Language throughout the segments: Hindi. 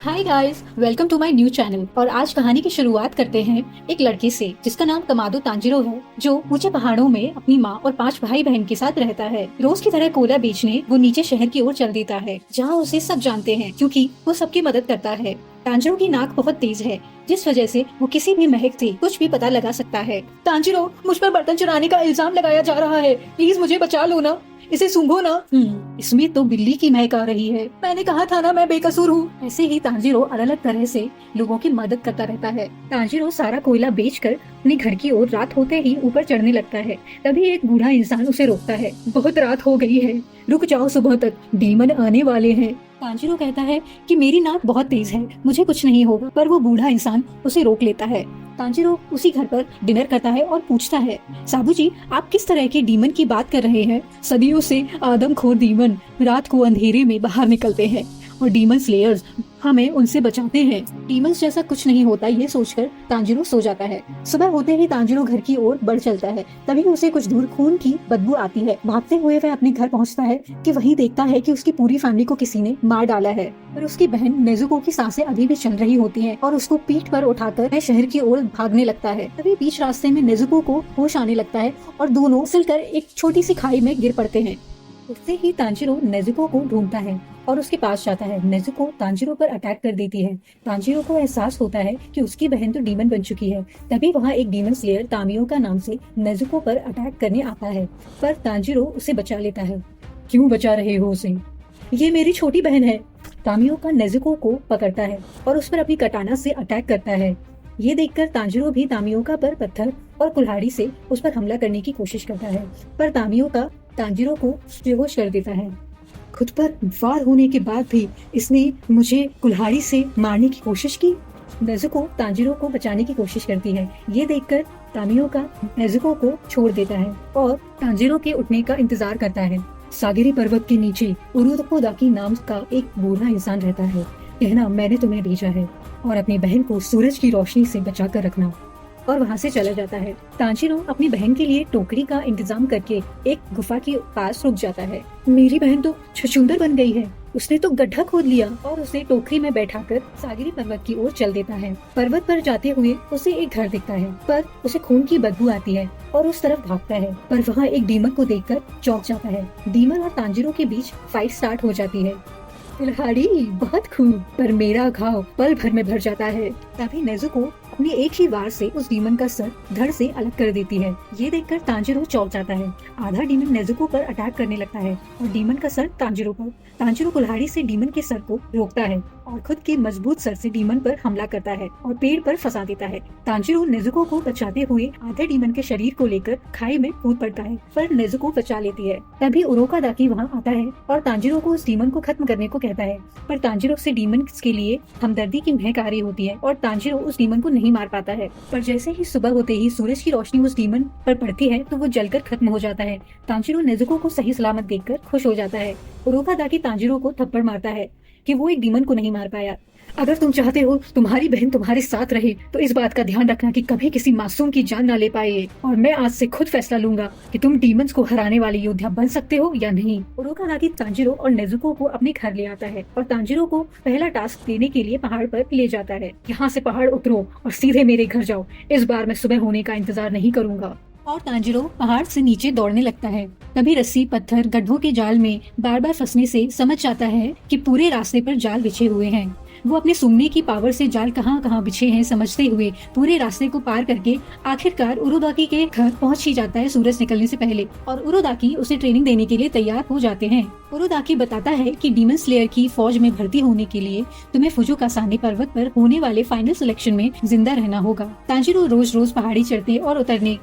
Hi guys, welcome to my new channel. और आज कहानी की शुरुआत करते हैं एक लड़के से जिसका नाम कमादो तांजिरो है, जो ऊंचे पहाड़ों में अपनी माँ और 5 भाई बहन के साथ रहता है। रोज की तरह कोला बेचने वो नीचे शहर की ओर चल देता है, जहाँ उसे सब जानते हैं क्योंकि वो सबकी मदद करता है। तांजिरो की नाक बहुत तेज है, जिस वजह से वो किसी भी महक से कुछ भी पता लगा सकता है। तांजिरो, मुझ पर बर्तन चुराने का इल्जाम लगाया जा रहा है, प्लीज मुझे बचा लो ना, इसे सूंघो ना। इसमें तो बिल्ली की महक आ रही है। मैंने कहा था ना मैं बेकसूर हूँ। ऐसे ही तांजिरो अलग अलग तरह से लोगों की मदद करता रहता है। तांजिरो सारा कोयला बेचकर अपने घर की ओर रात होते ही ऊपर चढ़ने लगता है। तभी एक बूढ़ा इंसान उसे रोकता है। बहुत रात हो गई है, रुक जाओ, सुबह तक डीमन आने वाले हैं। तांजिरो कहता है कि मेरी नाक बहुत तेज है, मुझे कुछ नहीं होगा, पर वो बूढ़ा इंसान उसे रोक लेता है। तांजिरो उसी घर पर डिनर करता है और पूछता है, साबू जी, आप किस तरह के डीमन की बात कर रहे हैं? सदियों से आदमखोर डीमन रात को अंधेरे में बाहर निकलते हैं और डीमन स्लेयर्स हमें उनसे बचाते हैं। डीमंस जैसा कुछ नहीं होता, ये सोचकर तांजिरो सो जाता है। सुबह होते ही तांजिरो घर की ओर बढ़ चलता है। तभी उसे कुछ दूर खून की बदबू आती है। भागते हुए वह अपने घर पहुंचता है कि वहीं देखता है कि उसकी पूरी फैमिली को किसी ने मार डाला है। पर उसकी बहन नेजुको की सांसें अभी भी चल रही होती हैं और उसको पीठ पर उठाकर वह शहर की ओर भागने लगता है। तभी बीच रास्ते में नेजुको को होश आने लगता है और दोनों फिसलकर एक छोटी सी खाई में गिर पड़ते हैं। उससे ही तांजिरो नेजुको को ढूंढता है और उसके पास जाता है। नेजुको तांजिरो पर अटैक कर देती है। तांजिरो को एहसास होता है कि उसकी बहन तो डीमन बन चुकी है। तभी वहाँ एक डीमन स्लेयर तामियो का नाम से नेजुको पर अटैक करने आता है, पर तांजिरो उसे बचा लेता है। क्यों बचा रहे हो उसे? ये मेरी छोटी बहन है। तामियो का नेजुको को पकड़ता है और उस पर अपनी कटाना से अटैक करता है। ये देखकर तांजिरो भी तामियोका पर पत्थर और कुल्हाड़ी से उस पर हमला करने की कोशिश करता है, पर तामियोका तांजिरो को बेहोश कर देता है। खुद पर वार होने के बाद भी इसने मुझे कुल्हाड़ी से मारने की कोशिश की। नेजुको तांजिरो को बचाने की कोशिश करती है। ये देखकर तामियोका नेजुको को छोड़ देता है और तांजिरो के उठने का इंतजार करता है। सागिरी पर्वत के नीचे उरुदाकी नाम का एक बूढ़ा इंसान रहता है। कहना मैंने तुम्हें भेजा है और अपनी बहन को सूरज की रोशनी से बचा कर रखना। और वहाँ से चला जाता है। तांजिरो अपनी बहन के लिए टोकरी का इंतजाम करके एक गुफा के पास रुक जाता है। मेरी बहन तो छछूंदर बन गई है, उसने तो गड्ढा खोद लिया, और उसे टोकरी में बैठाकर सागिरी पर्वत की ओर चल देता है। पर्वत पर जाते हुए उसे एक घर दिखता है, पर उसे खून की बदबू आती है और उस तरफ भागता है, पर वहाँ एक डीमन को देखकर चौंक जाता है। डीमन और तांजिरो के बीच फाइट स्टार्ट हो जाती है। कुल्हाड़ी बहुत खून, पर मेरा घाव पल भर में भर जाता है। तभी नेजुको अपनी एक ही वार से उस डीमन का सर धड़ से अलग कर देती है। ये देखकर तांजिरो चौंक जाता है। आधा डीमन नेजुको पर अटैक करने लगता है और डीमन का सर तांजिरो पर। तांजिरो कुल्हाड़ी से डीमन के सर को रोकता है और खुद के मजबूत सर से डीमन पर हमला करता है और पेड़ पर फंसा देता है। तांजिरो नेजुको को बचाते हुए आधे डीमन के शरीर को लेकर खाई में कूद पड़ता है, पर नेजुको बचा लेती है। तभी उरोकादाकी वहाँ आता है और तांजिरो को उस डीमन को खत्म करने को कहता है, पर तांजिरो से डीमन के लिए हमदर्दी की महक आ रही होती है और तांजिरो उस डीमन को नहीं मार पाता है। पर जैसे ही सुबह होते ही सूरज की रोशनी उस डीमन पर पड़ती है तो वो जलकर खत्म हो जाता है। तांजिरो नेजुको को सही सलामत देखकर खुश हो जाता है। उरोकादाकी तांजिरो को थप्पड़ मारता है कि वो एक डीमन को नहीं मार पाया। अगर तुम चाहते हो तुम्हारी बहन तुम्हारे साथ रहे तो इस बात का ध्यान रखना कि कभी किसी मासूम की जान ना ले पाए, और मैं आज से खुद फैसला लूंगा कि तुम डीमंस को हराने वाले योद्धा बन सकते हो या नहीं। उरोकादाकी तांजिरो और नेजुको को अपने घर ले आता है और तांजिरो को पहला टास्क देने के लिए पहाड़ पर ले जाता है। यहाँ से पहाड़ उतरो और सीधे मेरे घर जाओ, इस बार मैं सुबह होने का इंतजार नहीं करूंगा। और तांजिरो पहाड़ से नीचे दौड़ने लगता है। तभी रस्सी, पत्थर, गड्ढों के जाल में बार बार फंसने से समझ जाता है कि पूरे रास्ते पर जाल बिछे हुए हैं। वो अपने सूंघने की पावर से जाल कहाँ कहाँ बिछे हैं समझते हुए पूरे रास्ते को पार करके आखिरकार उरोदाकी के घर पहुंच ही जाता है सूरज निकलने से पहले, और उरोदाकी उसे ट्रेनिंग देने के लिए तैयार हो जाते हैं। उरोदाकी बताता है कि डीमन स्लेयर की फौज में भर्ती होने के लिए तुम्हें फुजुकासाने पर्वत पर होने वाले फाइनल सिलेक्शन में जिंदा रहना होगा। तांजिरो रोज रोज पहाड़ी चढ़ते और उतरने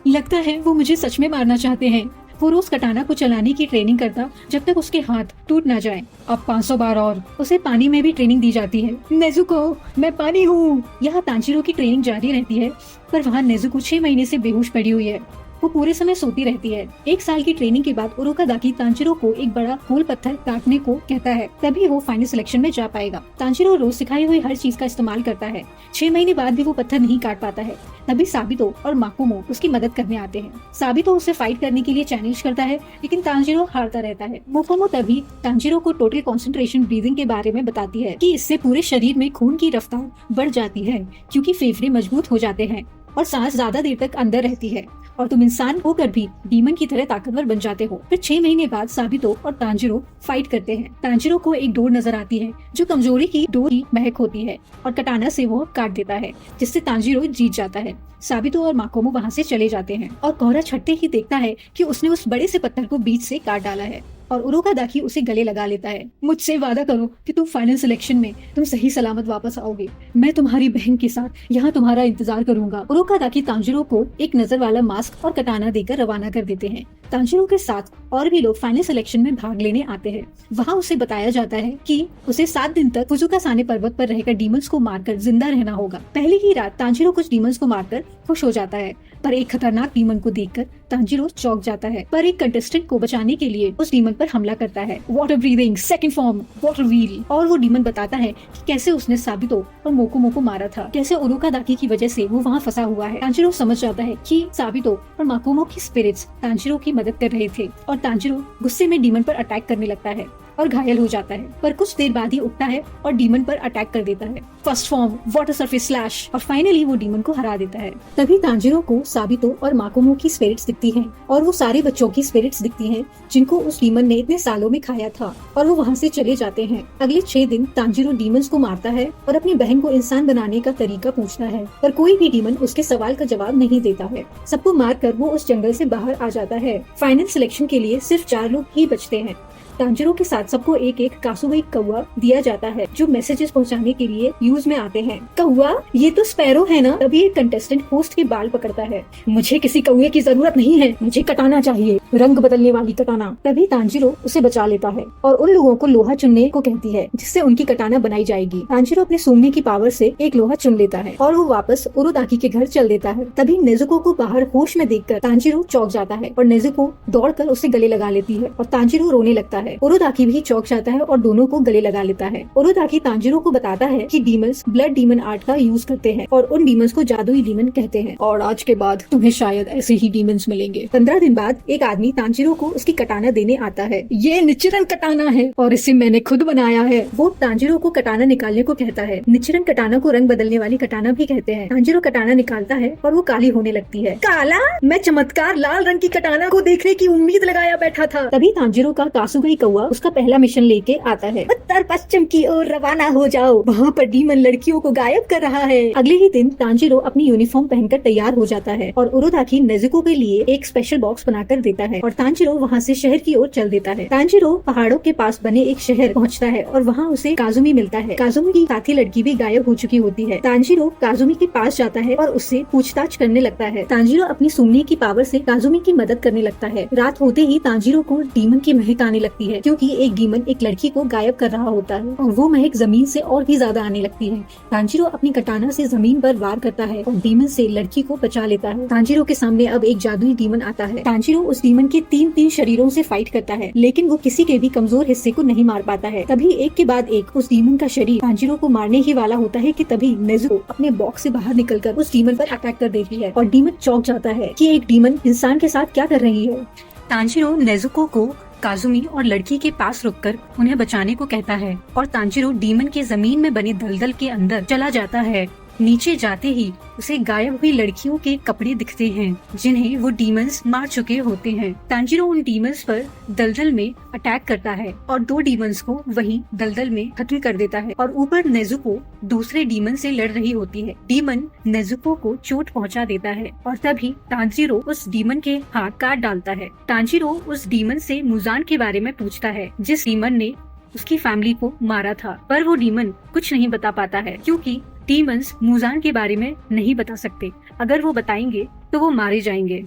लगता है वो मुझे सच में मारना चाहते हैं। वो रोज कटाना को चलाने की ट्रेनिंग करता जब तक उसके हाथ टूट ना जाए। अब 500 बार और उसे पानी में भी ट्रेनिंग दी जाती है। नेजुको, मैं पानी हूँ। यहाँ तांजिरो की ट्रेनिंग जारी रहती है, पर वहाँ नेजुको 6 महीने से बेहोश पड़ी हुई है। वो पूरे समय सोती रहती है। 1 साल की ट्रेनिंग के बाद उरुकादाकी तांजिरो को एक बड़ा गोल पत्थर काटने को कहता है, तभी वो फाइनल सिलेक्शन में जा पाएगा। तांजिरो रोज सिखाई हुई हर चीज का इस्तेमाल करता है। 6 महीने बाद भी वो पत्थर नहीं काट पाता है। तभी साबितो और माकुमो उसकी मदद करने आते हैं। साबितो उसे फाइट करने के लिए चैलेंज करता है, लेकिन तांजिरो हारता रहता है। माकुमो तभी तांजिरो को टोटल कंसंट्रेशन ब्रीदिंग के बारे में बताती है कि इससे पूरे शरीर में खून की रफ्तार बढ़ जाती है, क्योंकि फेफड़े मजबूत हो जाते हैं और सांस ज्यादा देर तक अंदर रहती है और तुम इंसान होकर भी डीमन की तरह ताकतवर बन जाते हो। फिर 6 महीने बाद साबितो और तांजिरो फाइट करते हैं। तांजिरो को एक डोर नजर आती है जो कमजोरी की डोर की महक होती है और कटाना से वो काट देता है, जिससे तांजिरो जीत जाता है। साबितो और माकोमो वहाँ से चले जाते हैं और कोहरा छठते ही देखता है कि उसने उस बड़े से पत्थर को बीच से काट डाला है और उरुकादाकी उसे गले लगा लेता है। मुझसे वादा करो कि तुम फाइनल सिलेक्शन में तुम सही सलामत वापस आओगे। मैं तुम्हारी बहन के साथ यहाँ तुम्हारा इंतजार करूंगा। उरुकादाकी तांजिरो को एक नजर वाला मास्क और कटाना देकर रवाना कर देते हैं। तांजिरो के साथ और भी लोग फाइनल सिलेक्शन में भाग लेने आते हैं। वहाँ उसे बताया जाता है कि उसे 7 दिन तक फुजुकासाने पर्वत पर रहकर डीमंस को मारकर जिंदा रहना होगा। पहली ही रात तांजिरो कुछ डीमंस को मारकर खुश हो जाता है, पर एक खतरनाक डीमन को देखकर तांजिरो चौंक जाता है। पर एक कंटेस्टेंट को बचाने के लिए उस डीमन पर हमला करता है। Water breathing, second form, water wheel. और वो डीमन बताता है कि कैसे उसने साबितो और मोकुमो को मारा था, कैसे उरुकादाकी की वजह से वो वहाँ फंसा हुआ है। तांजिरो समझ जाता है कि साबितो और माकुमो की स्पिरिट्स तांजिरो की मदद कर रहे थे और तांजिरो गुस्से में डीमन पर अटैक करने लगता है और घायल हो जाता है। पर कुछ देर बाद ही उठता है और डीमन पर अटैक कर देता है। First form, water surface slash, और फाइनली वो डीमन को हरा देता है। तभी तांजिरो को साबितो और माकुमो की स्पिरिट्स दिखती हैं और वो सारे बच्चों की स्पिरिट्स दिखती हैं जिनको उस डीमन ने इतने सालों में खाया था, और वो वहाँ से चले जाते हैं। अगले 6 दिन तांजिरो डीमंस को मारता है और अपनी बहन को इंसान बनाने का तरीका पूछता है, पर कोई भी डीमन उसके सवाल का जवाब नहीं देता है। सबको मारकर वो उस जंगल से बाहर आ जाता है। फाइनल सिलेक्शन के लिए सिर्फ 4 लोग ही बचते हैं। तांजिरो के साथ सबको एक एक कासुबई कौवा दिया जाता है जो मैसेजेस पहुंचाने के लिए यूज में आते हैं। कौवा, ये तो स्पैरो है ना? तभी एक कंटेस्टेंट होस्ट के बाल पकड़ता है। मुझे किसी कौवे की जरूरत नहीं है, मुझे कटाना चाहिए, रंग बदलने वाली कटाना। तभी तांजिरो उसे बचा लेता है और उन लोगों को लोहा चुनने को कहती है जिससे उनकी कटाना बनाई जाएगी। तांजिरो अपने सूंघने की पावर से एक लोहा चुन लेता है और वो वापस उरुदाकी के घर चल देता है। तभी नेजुको को बाहर होश में देखकर तांजिरो चौंक जाता है और नेजुको दौड़कर उसे गले लगा लेती है और तांजिरो रोने लगता है। उरुदाकी भी चौंक जाता है और दोनों को गले लगा लेता है। उरुदाकी तांजिरो को बताता है कि डीमंस ब्लड डीमन आर्ट का यूज करते हैं और उन डीमंस को जादुई डीमन कहते हैं और आज के बाद तुम्हें शायद ऐसे ही डीमंस मिलेंगे। 15 दिन बाद एक आदमी तांजिरो को उसकी कटाना देने आता है। ये निचिरन कटाना है और इसे मैंने खुद बनाया है। वो तांजिरो को कटाना निकालने को कहता है। निचिरन कटाना को रंग बदलने वाली कटाना भी कहते हैं। तांजिरो कटाना निकालता है और वो काली होने लगती है। काला? मैं चमत्कार लाल रंग की कटाना को देखने की उम्मीद लगाया बैठा था। तभी तांजिरो का कासुगाई कौवा उसका पहला मिशन लेके आता है। उत्तर पश्चिम की ओर रवाना हो जाओ, वहाँ पर डीमन लड़कियों को गायब कर रहा है। अगले ही दिन तांजिरो अपनी यूनिफॉर्म पहनकर तैयार हो जाता है और उरुदाकी नेजुको के लिए एक स्पेशल बॉक्स बनाकर देता है और तांजिरो वहाँ से शहर की ओर चल देता है। तांजिरो पहाड़ों के पास बने एक शहर पहुँचता है और वहाँ उसे काजुमी मिलता है। काजुमी की साथी लड़की भी गायब हो चुकी होती है। तांजिरो काजुमी के पास जाता है और उससे पूछताछ करने लगता है। तांजिरो अपनी सूंघने की पावर से काजुमी की मदद करने लगता है। रात होते ही तांजिरो को डीमन की महक आने लगती है, क्योंकि एक डीमन एक लड़की को गायब कर रहा होता है और वो महक जमीन से और भी ज्यादा आने लगती है। तांजिरो अपनी कटाना से जमीन पर वार करता है और डीमन से लड़की को बचा लेता है। तांजिरो के सामने अब एक जादुई डीमन आता है। तांजिरो उस डीमन के 3 शरीरों से फाइट करता है, लेकिन वो किसी के भी कमजोर हिस्से को नहीं मार पाता है। तभी एक के बाद एक उस डीमन का शरीर तांजिरो को मारने ही वाला होता है कि तभी नेजुको अपने बॉक्स से बाहर निकलकर उस डीमन पर अटैक कर देती है और डीमन चौंक जाता है कि एक डीमन इंसान के साथ क्या कर रही है। तांजिरो नेजुको को काजुमी और लड़की के पास रुककर उन्हें बचाने को कहता है और तांजिरो डीमन के जमीन में बने दलदल के अंदर चला जाता है। नीचे जाते ही उसे गायब हुई लड़कियों के कपड़े दिखते हैं जिन्हें वो डीमंस मार चुके होते हैं। तांजिरो उन डीमंस पर दलदल में अटैक करता है और 2 डीमंस को वही दलदल में खत्म कर देता है और ऊपर नेजुको दूसरे डीमन से लड़ रही होती है। डीमन नेजुको को चोट पहुंचा देता है और तभी तांजिरो उस डीमन के हाथ काट डालता है। तांजिरो उस डीमन से मुजान के बारे में पूछता है जिस डीमन ने उसकी फैमिली को मारा था, पर वो डीमन कुछ नहीं बता पाता है क्योंकि डीमंस मुजान के बारे में नहीं बता सकते। अगर वो बताएंगे तो वो मारे जाएंगे।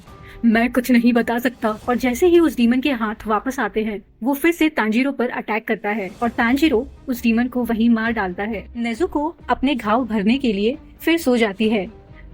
मैं कुछ नहीं बता सकता। और जैसे ही उस डीमन के हाथ वापस आते हैं वो फिर से तांजिरो पर अटैक करता है और तांजिरो उस डीमन को वहीं मार डालता है। नेजुको अपने घाव भरने के लिए फिर सो जाती है।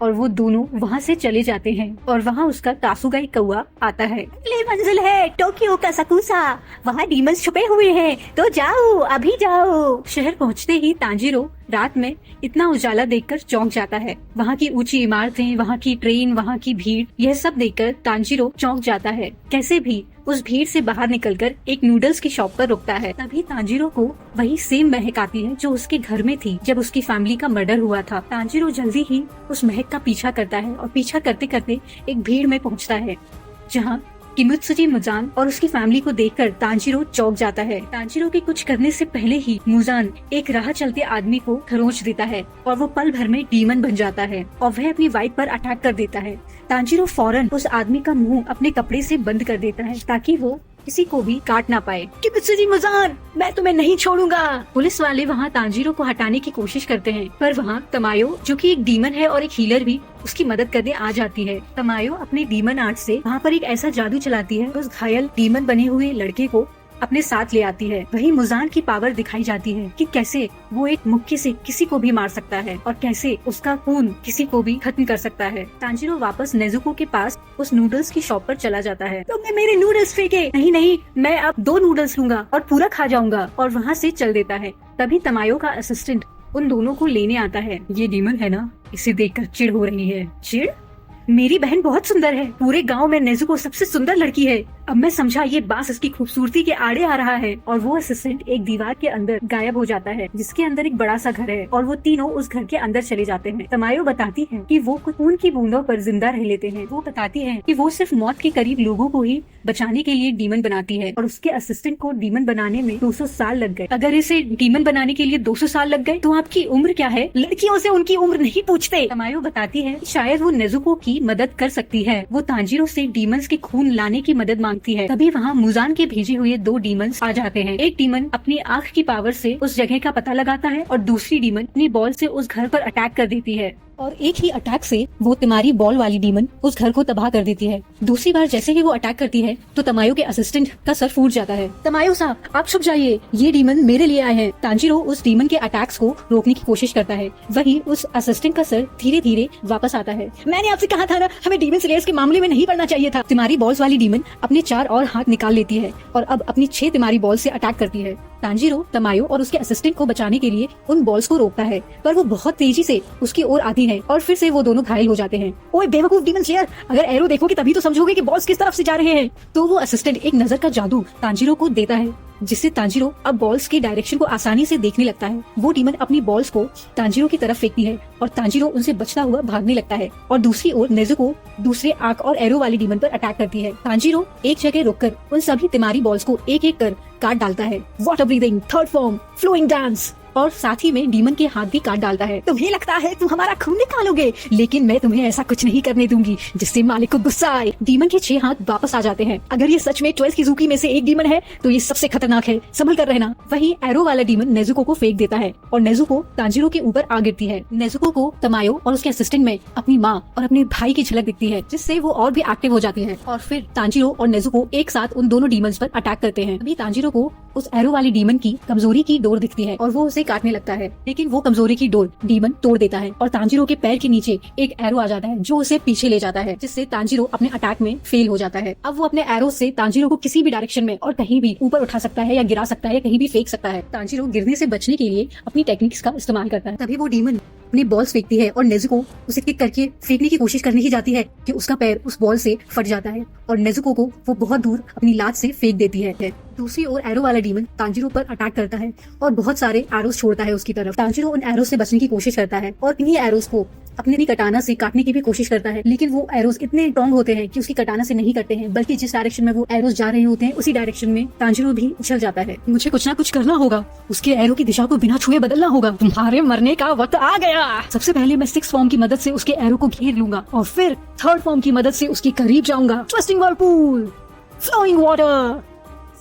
और वो दोनों वहाँ से चले जाते हैं और वहाँ उसका तासुगाई कौआ आता है। अगली मंजिल है टोक्यो का सकुसा, वहाँ डीमंस छुपे हुए हैं, तो जाओ अभी जाओ। शहर पहुँचते ही तांजीरो रात में इतना उजाला देखकर चौंक जाता है। वहाँ की ऊंची इमारतें, वहाँ की ट्रेन, वहाँ की भीड़, यह सब देखकर तांजीरो चौंक जाता है। कैसे भी उस भीड़ से बाहर निकलकर एक नूडल्स की शॉप पर रुकता है। तभी तांजीरो को वही सेम महक आती है जो उसके घर में थी जब उसकी फैमिली का मर्डर हुआ था। तांजीरो जल्दी ही उस महक का पीछा करता है और पीछा करते करते एक भीड़ में पहुंचता है जहाँ किमुत्सुजी मुजान और उसकी फैमिली को देखकर तांजीरो चौंक जाता है। तांजीरो के कुछ करने से पहले ही मुजान एक राह चलते आदमी को खरोच देता है और वो पल भर में डीमन बन जाता है और वह अपनी वाइफ पर अटैक कर देता है। तांजीरो फौरन उस आदमी का मुंह अपने कपड़े से बंद कर देता है ताकि वो किसी को भी काट ना पाए। किमुत्सुजी मुजान, मैं तुम्हें नहीं छोड़ूंगा। पुलिस वाले वहाँ तांजीरो को हटाने की कोशिश करते हैं पर वहाँ तमायो जो कि एक डीमन है और एक हीलर भी उसकी मदद करने आ जाती है। तमायो अपने डीमन आर्ट से वहाँ पर एक ऐसा जादू चलाती है उस घायल डीमन बने हुए लड़के को अपने साथ ले आती है। वही मुजान की पावर दिखाई जाती है कि कैसे वो एक मुक्के से किसी को भी मार सकता है और कैसे उसका खून किसी को भी खत्म कर सकता है। तांजीरो वापस नेजुको के पास उस नूडल्स की शॉप पर चला जाता है। तुमने मेरे नूडल्स फेंके। नहीं, मैं अब 2 नूडल्स लूंगा और पूरा खा जाऊंगा, और वहाँ से चल देता है। तभी तमायो का असिस्टेंट उन दोनों को लेने आता है। ये डीमन है ना, इसे देखकर चिढ़ हो रही है। चिढ़? मेरी बहन बहुत सुंदर है, पूरे गांव में नेजुको सबसे सुंदर लड़की है। अब मैं समझा ये बांस इसकी खूबसूरती के आड़े आ रहा है। और वो असिस्टेंट एक दीवार के अंदर गायब हो जाता है जिसके अंदर एक बड़ा सा घर है और वो तीनों उस घर के अंदर चले जाते हैं। तमायो बताती है कि वो खून की बूंदों पर जिंदा रह लेते हैं। वो बताती है कि वो सिर्फ मौत के करीब लोगों को ही बचाने के लिए डीमन बनाती है और उसके असिस्टेंट को डीमन बनाने में 200 साल लग गए। अगर इसे डीमन बनाने के लिए 200 साल लग गए तो आपकी उम्र क्या है? लड़कियों से उनकी उम्र नहीं पूछते। तमायो बताती है शायद वो नेजुको की मदद कर सकती है। वो तांजीरो से डीमंस के खून लाने की मदद मांगती है। तभी वहाँ मुजान के भेजे हुए 2 डीमंस आ जाते हैं। एक डीमन अपनी आँख की पावर से उस जगह का पता लगाता है और दूसरी डीमन अपनी बॉल से उस घर पर अटैक कर देती है और एक ही अटैक से वो तिमारी बॉल वाली डीमन उस घर को तबाह कर देती है। दूसरी बार जैसे ही वो अटैक करती है तो तमायो के असिस्टेंट का सर फूट जाता है। तमायो साहब, आप छुप जाइए, ये डीमन मेरे लिए आए हैं। तांजीरो उस डीमन के अटैक्स को रोकने की कोशिश करता है। वही उस असिस्टेंट का सर धीरे धीरे वापस आता है। मैंने आपसे कहा था ना, हमें डीमन स्लेयर्स के मामले में नहीं पड़ना चाहिए था। तिमारी बॉल्स वाली डीमन अपने 4 और हाथ निकाल लेती है और अब अपनी 6 तिमारी बॉल से अटैक करती है। तांजीरो तमायो और उसके असिस्टेंट को बचाने के लिए उन बॉल्स को रोकता है पर वो बहुत तेजी से उसकी ओर आती है और फिर से वो दोनों घायल हो जाते हैं। ओए बेवकूफ डीमन स्लेयर, अगर एरो देखोगे तभी तो समझोगे कि बॉल्स किस तरफ से जा रहे हैं। तो वो असिस्टेंट एक नजर का जादू तांजीरो को देता है जिससे तांजीरो अब बॉल्स के डायरेक्शन को आसानी से देखने लगता है। वो डीमन अपनी बॉल्स को तांजीरो की तरफ फेंकती है और तांजीरो उनसे बचता हुआ भागने लगता है और दूसरी ओर नेजुको दूसरे आंख और एरो वाली डीमन पर अटैक करती है। तांजीरो एक जगह रुककर उन सभी तिमारी बॉल्स को एक एक कर काट डालता है। Water breathing, third form, flowing dance, और साथ ही में डीमन के हाथ भी काट डालता है। तुम्हें लगता है तुम हमारा खून निकालोगे, लेकिन मैं तुम्हें ऐसा कुछ नहीं करने दूंगी जिससे मालिक को गुस्सा आए। डीमन के 6 हाथ वापस आ जाते हैं। अगर ये सच में 12 किजुकी में से एक डीमन है तो ये सबसे खतरनाक है, संभल कर रहना। वहीं एरो वाला डीमन नेजुको को फेंक देता है और नेजुको तांजीरो के ऊपर आ गिरती है। नेजुको को तमायो और उसके असिस्टेंट में अपनी माँ और अपने भाई की झलक दिखती है जिससे वो और भी एक्टिव हो जाती है और फिर तांजीरो और नेजुको एक साथ उन दोनों डीमंस पर अटैक करते हैं। अभी तांजीरो को उस एरो वाली डीमन की कमजोरी की डोर दिखती है और वो उसे काटने लगता है, लेकिन वो कमजोरी की डोर डीमन तोड़ देता है और तांजीरो के पैर के नीचे एक एरो आ जाता है जो उसे पीछे ले जाता है, जिससे तांजीरो अपने अटैक में फेल हो जाता है। अब वो अपने एरो से तांजीरो को किसी भी डायरेक्शन में और कहीं भी ऊपर उठा सकता है या गिरा सकता है या कहीं भी फेंक सकता है। तांजीरो गिरने से बचने के लिए अपनी टेक्निक्स का इस्तेमाल करता है। तभी वो डीमन अपनी बॉल्स फेंकती है और नेजुको उसे किक करके फेंकने की कोशिश करने ही जाती है कि उसका पैर उस बॉल से फट जाता है और नेजुको को वो बहुत दूर अपनी लात से फेंक देती है। दूसरी ओर एरो वाला डीमन तांजीरो पर अटैक करता है और बहुत सारे एरोस छोड़ता है उसकी तरफ। तांजीरो उन एरोस से बचने की कोशिश करता है और इन्हीं एरोस को अपने कटाना से काटने की भी कोशिश करता है, लेकिन वो एरोस इतने स्ट्रॉन्ग होते हैं कि उसकी कटाना से नहीं कटते हैं, बल्कि जिस डायरेक्शन में वो एरोस जा रहे होते हैं उसी डायरेक्शन में तांजीरो भी उछल जाता है। मुझे कुछ ना कुछ करना होगा, उसके एरो की दिशा को बिना छुए बदलना होगा। तुम्हारे मरने का वक्त आ गया। सबसे पहले मैं 6th फॉर्म की मदद से उसके एरो को घेर लूंगा और फिर 3rd फॉर्म की मदद से उसके करीब जाऊंगा। Twisting whirlpool, flowing water,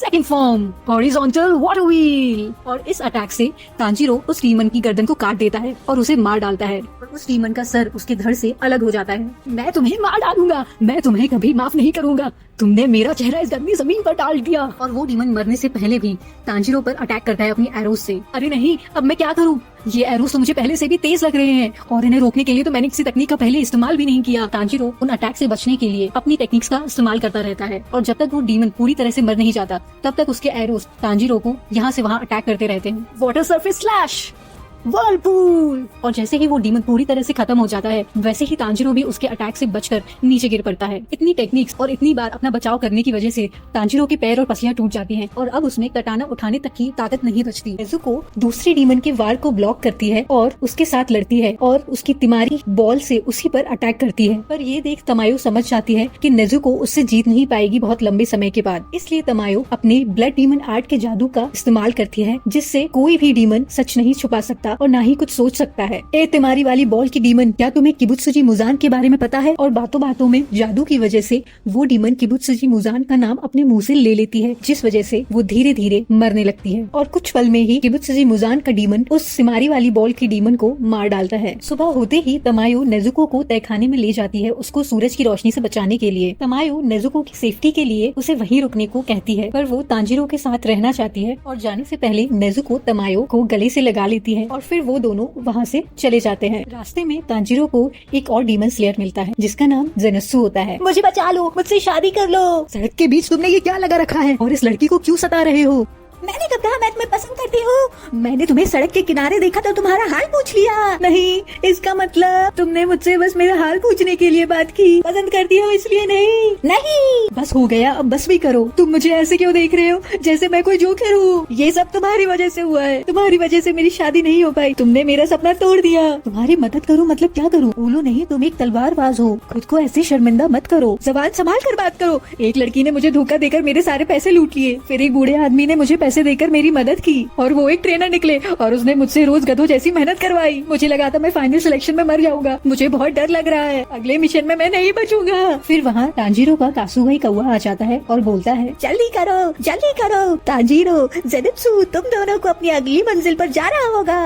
2nd form, horizontal water wheel. और इस अटैक से तांजीरो उस डीमन की गर्दन को काट देता है और उसे मार डालता है और उस डीमन का सर उसके धड़ से अलग हो जाता है। मैं तुम्हें मार डालूंगा, मैं तुम्हें कभी माफ नहीं करूंगा, तुमने मेरा चेहरा इस गंदी जमीन पर डाल दिया। और वो डीमन मरने से पहले भी तांजीरो पर अटैक करता है अपनी एरोस से। अरे नहीं, अब मैं क्या करूँ? ये एरोस तो मुझे पहले से भी तेज लग रहे हैं और इन्हें रोकने के लिए तो मैंने किसी तकनीक का पहले इस्तेमाल भी नहीं किया। तांजीरो उन अटैक से बचने के लिए अपनी टेक्निक्स का इस्तेमाल करता रहता है और जब तक वो डीमन पूरी तरह से मर नहीं जाता तब तक उसके एरोस तांजीरो को यहाँ से वहाँ अटैक करते रहते हैं। Water surface slash, Whirlpool. और जैसे ही वो डीमन पूरी तरह से खत्म हो जाता है वैसे ही तांजीरो भी उसके अटैक से बचकर नीचे गिर पड़ता है। इतनी टेक्निक्स और इतनी बार अपना बचाव करने की वजह से तांजीरो के पैर और पसलियां टूट जाती हैं और अब उसमें कटाना उठाने तक की ताकत नहीं बचती। नेज़ुको दूसरी डीमन के वार को ब्लॉक करती है और उसके साथ लड़ती है और उसकी तिमारी बॉल से उसी पर अटैक करती है। पर ये देख तमायो समझ जाती है कि नेज़ुको उससे जीत नहीं पाएगी बहुत लंबे समय के बाद। इसलिए तमायो अपने ब्लड डीमन आर्ट के जादू का इस्तेमाल करती है जिससे कोई भी डीमन सच नहीं छुपा सकता और ना ही कुछ सोच सकता है। ए तिमारी वाली बॉल की डीमन, क्या तुम्हें किबुत्सुजी मुजान के बारे में पता है? और बातों बातों में जादू की वजह से वो डीमन किबुत्सुजी मुजान का नाम अपने मुंह से ले लेती है जिस वजह से वो धीरे धीरे मरने लगती है और कुछ पल में ही किबुत्सुजी मुजान का डीमन उस सिमारी वाली बॉल की डीमन को मार डालता है। सुबह होते ही तमायो नेज़ुको को तहखाने में ले जाती है उसको सूरज की रोशनी से बचाने के लिए। तमायो नेज़ुको की सेफ्टी के लिए उसे वहीं रुकने को कहती है पर वो तांजीरो के साथ रहना चाहती है और जाने से पहले नेज़ुको तमायो को गले से लगा लेती है और फिर वो दोनों वहाँ से चले जाते हैं। रास्ते में तांजीरो को एक और डीमन स्लेयर मिलता है जिसका नाम ज़ेनात्सु होता है। मुझे बचा लो, मुझसे शादी कर लो। सड़क के बीच तुमने ये क्या लगा रखा है और इस लड़की को क्यों सता रहे हो? मैंने कब कहा मैं तुम्हें पसंद करती हूँ? मैंने तुम्हें सड़क के किनारे देखा तो तुम्हारा हाल पूछ लिया। नहीं, इसका मतलब तुमने मुझसे बस मेरा हाल पूछने के लिए बात की। पसंद करती हो इसलिए नहीं। नहीं, बस हो गया, अब बस भी करो। तुम मुझे ऐसे क्यों देख रहे हो जैसे मैं कोई जोकर हूँ? ये सब तुम्हारी वजह से हुआ है। तुम्हारी वजह से मेरी शादी नहीं हो पाई। तुमने मेरा सपना तोड़ दिया। तुम्हारी मदद करूँ मतलब क्या करूँ? बोलो नहीं, तुम एक तलवारबाज हो। खुद को ऐसे शर्मिंदा मत करो। ज़बान संभाल कर बात करो। एक लड़की ने मुझे धोखा देकर मेरे सारे पैसे लूट लिए, फिर एक बूढ़े आदमी ने मुझे पैसे देकर मेरी मदद की और वो एक ट्रेनर निकले और उसने मुझसे रोज गधों जैसी मेहनत करवाई। मुझे लगा था मैं फाइनल सिलेक्शन में मर जाऊंगा। मुझे बहुत डर लग रहा है, अगले मिशन में मैं नहीं बचूंगा। फिर वहाँ तांजीरो का कासुगाई कौवा आ जाता है और बोलता है, जल्दी करो तांजीरो, ज़ेनात्सु तुम दोनों को अपनी अगली मंजिल पर जाना होगा।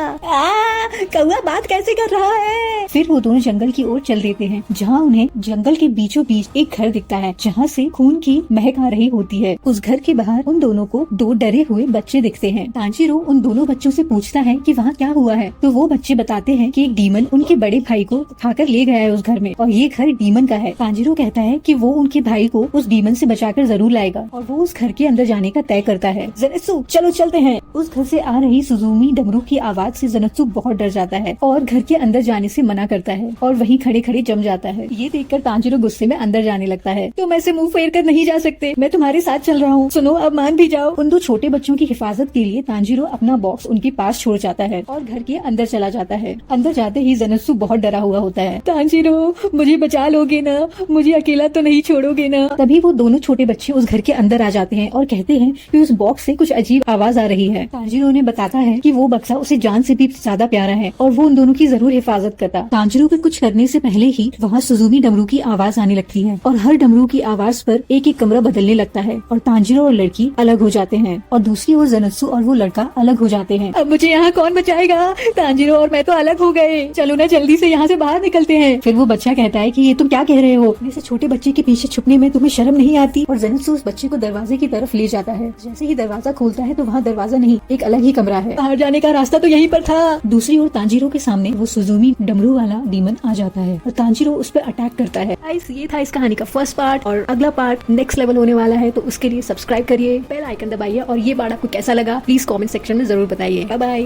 कौवा बात कैसे कर रहा है? फिर वो दोनों जंगल की ओर चल देते हैं जहाँ उन्हें जंगल के बीचों बीच एक घर दिखता है जहाँ से खून की महक आ रही होती है। उस घर के बाहर उन दोनों को दो डरे हुए बच्चे दिखते हैं। तांजीरो उन दोनों बच्चों से पूछता है कि वहाँ क्या हुआ है, तो वो बच्चे बताते हैं कि एक डीमन उनके बड़े भाई को उठाकर ले गया है उस घर में और ये घर डीमन का है। तांजीरो कहता है कि वो उनके भाई को उस डीमन से बचाकर जरूर लाएगा और वो उस घर के अंदर जाने का तय करता है। ज़ेनात्सु चलो चलते हैं। उस घर से आ रही सुजुमी डमरू की आवाज से ज़ेनात्सु बहुत डर जाता है और घर के अंदर जाने से मना करता है और वहीं खड़े खड़े जम जाता है। ये देखकर तांजीरो गुस्से में अंदर जाने लगता है। तुम ऐसे मुंह फेर कर नहीं जा सकते, मैं तुम्हारे साथ चल रहा हूँ। सुनो, अब मान भी जाओ। उन दो छोटे बच्चों की हिफाजत के लिए तांजीरो अपना बॉक्स उनके पास छोड़ जाता है और घर के अंदर चला जाता है। अंदर जाते ही ज़ेनात्सु बहुत डरा हुआ होता है। तांजीरो मुझे बचा लोगे ना? मुझे अकेला तो नहीं छोड़ोगे ना? तभी वो दोनों छोटे बच्चे उस घर के अंदर आ जाते हैं और कहते हैं कि उस बॉक्स से कुछ अजीब आवाज आ रही है। तांजीरो ने बताता है कि वो बक्सा उसे जान से भी ज्यादा प्यारा है और वो उन दोनों की जरूर हिफाजत करता। तांजीरो के कुछ करने से पहले ही वहाँ सुजुमी डमरू की आवाज आने लगती है और हर डमरू की आवाज पर एक एक कमरा बदलने लगता है और तांजीरो और लड़की अलग हो जाते हैं और दूसरी ओर ज़ेनात्सु और वो लड़का अलग हो जाते हैं। अब मुझे यहाँ कौन बचाएगा? तांजीरो और मैं तो अलग हो गए। चलो ना जल्दी से यहाँ से बाहर निकलते हैं। फिर वो बच्चा कहता है कि ये तुम क्या कह रहे हो? अपने से छोटे बच्चे के पीछे छुपने में तुम्हें शर्म नहीं आती? और ज़ेनात्सु उस बच्चे को दरवाजे की तरफ ले जाता है। जैसे ही दरवाजा खोलता है तो वहाँ दरवाजा नहीं, एक अलग ही कमरा है। बाहर जाने का रास्ता तो यहीं पर था। दूसरी ओर तांजीरो के सामने वो सुजुमी डमरू वाला डीमन आ जाता है और तांजीरो उस पर अटैक करता है। ये था इस कहानी का फर्स्ट पार्ट और अगला पार्ट नेक्स्ट लेवल होने वाला है, तो उसके लिए सब्सक्राइब करिए, बेल आइकन दबाइए और ये पार्ट आपको कैसा लगा प्लीज कमेंट सेक्शन में जरूर बताइए। Bye bye.